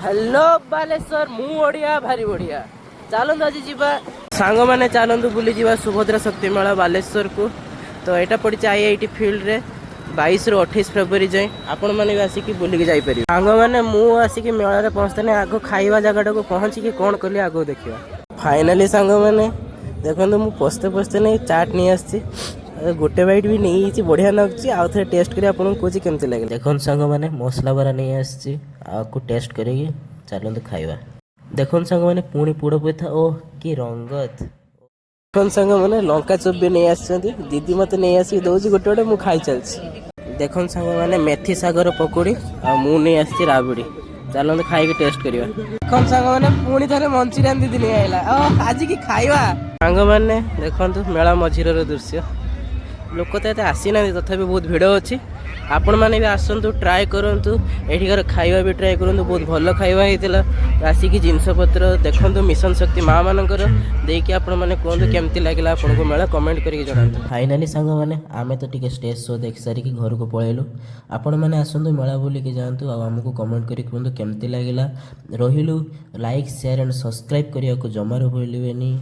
Hello Baleshwar मु ओडिया भारी बढ़िया चलतु आज जीवा सांग मैंने चलतु बुली जीवा सुभद्रा शक्ति मेला बालेश्वर को। तो यहाँ पड़ी IIT फील्ड रे 22 ରୁ 28 फेब्रुआरी जाए आपण मैंने भी आसिक बुलिकी जापर सांग मैंने मुझे मेला पहुँचते आग खाଇବା जगह को पहुँचिकी कौन कली आग देखा। फाइनाली सांग मैंने देखो मुझे पस्ते पस्ते नहीं चाट नहीं आसी गोटे बाइट भी नहीं बढ़िया लगुच आउ थे टेस्ट कर आपको कौन केमती लगे। देखो सांग मैंने मसला बरा नहीं आसी आपको टेस्ट करेगी चलते खाଇବା। देखो सांग मैंने पुणी पोड़ पिठा ओ कि रंगत देखो सांग मैंने लंका चप भी नहीं आसी दीदी मत नहीं आसी दौर गोटे गोटे मुझे खाई चलती। देखो सांग मैंने मेथी सागर पकोड़ी आ मु नहीं आसी राबड़ी चलते खाई टेस्ट करवा। देखो सांग मैंने पुणी थे मंचूरियन दीदी नहीं आइला आज की खाଇବା। सांग मैंने देखो मेला मझीर दृश्य लोक तो ये आसी ना तथापि बहुत भिड़ अच्छी आपण मैंने भी आसतु ट्राए करूँ एठिकार खाଇବା भी ट्राए करूँ बहुत भल खाଇବା होता आसिक जिनपतर देखूँ मिशन शक्ति माँ मानकर देखिए आपण मैंने कहूँ केमती लगे आपको मेला कमेंट करके जनातु। फाइनाली सांग मैंने आमे तो टिके स्टेज शो देख सारिक घर को पलैलु आपण मैंने आसतु मेला बुलिकी जातु आमको कमेंट करी कहूँ केमती लगे रही लाइक शेयर एंड सब्सक्राइब करने को जमार भूलिए।